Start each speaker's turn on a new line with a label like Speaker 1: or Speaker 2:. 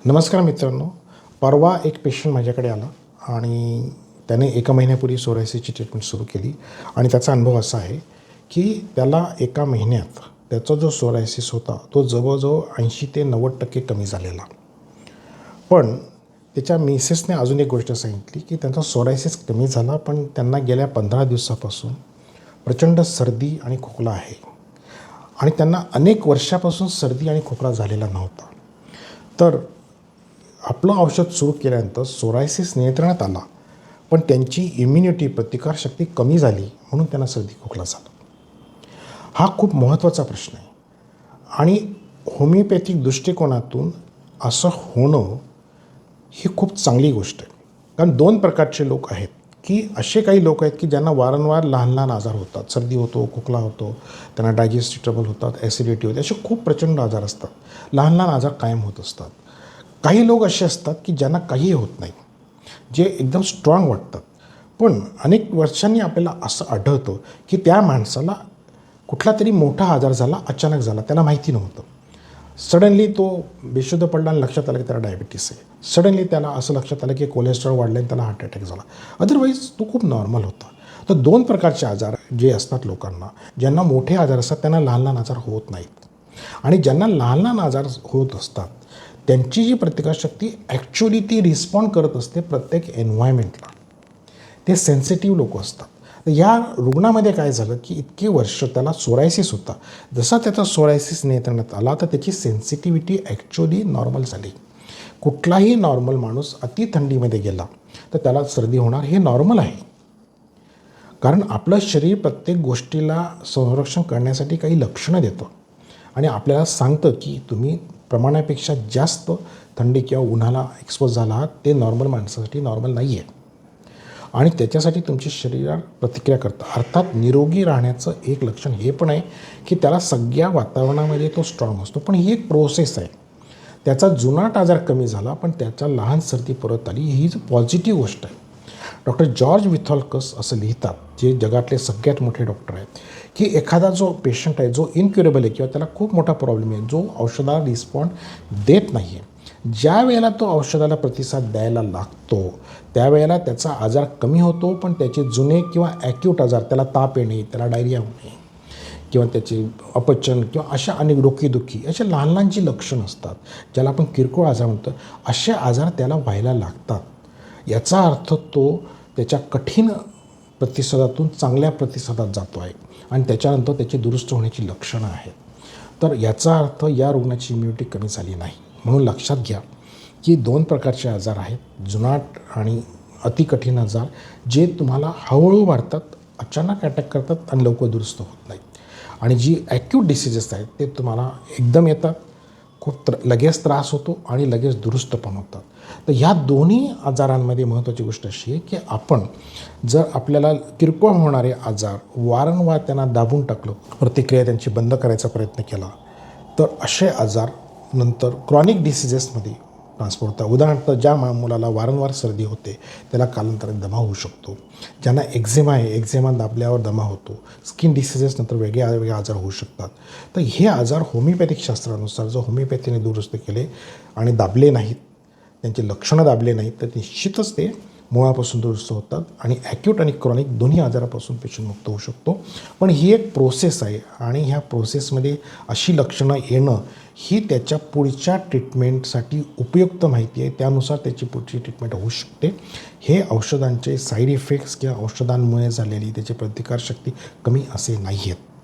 Speaker 1: नमस्कार मित्रांनो. परवा एक पेशंट माझ्याकडे आला आणि त्याने 1 महिन्यापूर्वी सोरायसिसची ट्रीटमेंट सुरू केली आणि त्याचा अनुभव असा आहे की त्याला 1 महिन्यात त्याचा जो सोरायसिस होता तो जवळजवळ 80 ते 90% कमी झालेला. पण त्याच्या मिसेसने अजून एक गोष्ट सांगितली की त्यांचा सोरायसिस कमी झाला, पण त्यांना गेल्या 15 दिवसापासून प्रचंड सर्दी आणि खोकला आहे आणि त्यांना अनेक वर्षापासून सर्दी आणि खोकला झालेला नव्हता. तर आपलं औषध सुरू केल्यानंतर सोरायसिस नियंत्रणात आला, पण त्यांची इम्युनिटी प्रतिकारशक्ती कमी झाली म्हणून त्यांना सर्दी खोकला झाला. हा खूप महत्त्वाचा प्रश्न आहे आणि होमिओपॅथिक दृष्टिकोनातून असं होणं ही खूप चांगली गोष्ट आहे. कारण 2 प्रकारचे लोक आहेत की असे काही लोक आहेत की ज्यांना वारंवार लहान लहान आजार होतात, सर्दी होतो, खोकला होतो, त्यांना डायजेस्टिव्ह ट्रबल होतात, ॲसिडिटी होते, असे खूप प्रचंड आजार असतात. लहान लहान आजार कायम होत असतात. काही लोक असे असतात की ज्यांना काहीही होत नाही, जे एकदम स्ट्रॉंग वाटतात. पण अनेक वर्षांनी आपल्याला असं आढळतं की त्या माणसाला कुठला तरी मोठा आजार झाला, अचानक झाला, त्याला माहिती नव्हतं. सडनली तो बेशुद्ध पडला आणि लक्षात आलं की त्याला डायबिटीस आहे. सडनली त्याला असं लक्षात आलं की कोलेस्ट्रॉल वाढलं आणि त्याला हार्ट अटॅक झाला. अदरवाईज तो खूप नॉर्मल होता. तर 2 प्रकारचे आजार जे असतात लोकांना, ज्यांना मोठे आजार असतात त्यांना लहान लहान आजार होत नाहीत. आणि ज्यांना लहान लहान आजार होत असतात त्यांची जी प्रतिकारशक्ती ॲक्च्युली ती रिस्पॉन्ड करत असते प्रत्येक एन्व्हायरमेंटला. ते सेन्सिटिव्ह लोक असतात. तर या रुग्णामध्ये काय झालं की इतके वर्ष त्याला सोरायसिस होता. जसा त्याचा सोरायसिस नियंत्रणात आला तर त्याची सेन्सिटिव्हिटी ॲक्च्युली नॉर्मल झाली. कुठलाही नॉर्मल माणूस अति थंडीमध्ये गेला तर त्याला सर्दी होणार, हे नॉर्मल आहे. कारण आपलं शरीर प्रत्येक गोष्टीला संरक्षण करण्यासाठी काही लक्षणं देतं आणि आपल्याला सांगतं की तुम्ही प्रमाणापेक्षा जास्त थंडी किंवा उन्हाला एक्सपोज झाला आहात, ते नॉर्मल माणसासाठी नॉर्मल नाही आहे आणि त्याच्यासाठी तुमची शरीरावर प्रतिक्रिया करतं. अर्थात निरोगी राहण्याचं एक लक्षण हे पण आहे की त्याला सगळ्या वातावरणामध्ये तो स्ट्रॉंग असतो. पण ही एक प्रोसेस आहे. त्याचा जुनाट आजार कमी झाला पण त्याच्या लहान सर्दी परत आली, ही पॉझिटिव्ह गोष्ट आहे. डॉक्टर जॉर्ज विथॉल्कस असं लिहितात, जे जगातले सगळ्यात मोठे डॉक्टर आहेत, की एखादा जो पेशंट आहे जो इनक्युरेबल आहे किंवा त्याला खूप मोठा प्रॉब्लेम आहे, जो औषधाला रिस्पॉन्ड देत नाही आहे, ज्या वेळेला तो औषधाला प्रतिसाद द्यायला लागतो त्यावेळेला त्याचा आजार कमी होतो, पण त्याचे जुने किंवा ॲक्यूट आजार, त्याला ताप येणे, त्याला डायरिया होणे किंवा त्याचे अपचन किंवा अशा अनेक डोकेदुखी, असे लहान लहान जी लक्षणं असतात ज्याला आपण किरकोळ आजार म्हणतो, असे आजार त्याला व्हायला लागतात. याचा अर्थ तो त्याच्या कठीण प्रतिसादातून चांगल्या प्रतिसादात जातो आहे आणि त्याच्यानंतर त्याची दुरुस्त होण्याची लक्षणं आहेत. तर याचा अर्थ या रुग्णाची इम्युनिटी कमी झाली नाही. म्हणून लक्षात घ्या की 2 प्रकारचे आजार आहेत, जुनाट आणि अतिकठीण आजार, जे तुम्हाला हळूहळू वाढतात, अचानक अटॅक करतात आणि लवकर दुरुस्त होत नाहीत. आणि जी ॲक्यूट डिसीजेस आहेत ते तुम्हाला एकदम येतात, खूप लगेच त्रास होतो आणि लगेच दुरुस्त पण होतात. तर ह्या दोन्ही आजारांमध्ये महत्त्वाची गोष्ट अशी आहे की आपण जर आपल्याला किरकोळ होणारे आजार वारंवार त्यांना दाबून टाकलं, प्रतिक्रिया त्यांची बंद करायचा प्रयत्न केला, तर असे आजार नंतर क्रॉनिक डिसीजेसमध्ये ट्रान्सफर होतात. उदाहरणार्थ ज्या मुलाला वारंवार सर्दी होते त्याला कालांतराने दमा होऊ शकतो. ज्यांना एक्झेमा आहे, एक्झेमा दाबल्यावर दमा होतो. स्किन डिसीजेस नंतर वेगळे आजार होऊ शकतात. तर हे आजार होमिओपॅथिक शास्त्रानुसार जर होमिओपॅथीने दुरुस्त केले आणि दाबले नाहीत, त्यांचे लक्षणं दाबले नाहीत, तर निश्चितच ते मुळापासून दुरुस्त होतात आणि ॲक्यूट आणि क्रॉनिक दोन्ही आजारापासून पेशंट मुक्त होऊ शकतो. पण ही एक प्रोसेस आहे आणि ह्या प्रोसेसमध्ये अशी लक्षणं येणं ही त्याच्या पुढच्या ट्रीटमेंटसाठी उपयुक्त माहिती आहे. त्यानुसार त्याची पुढची ट्रीटमेंट होऊ शकते. हे औषधांचे साईड इफेक्ट्स किंवा औषधांमुळे झालेली त्याची प्रतिकारशक्ती कमी असे नाही आहेत.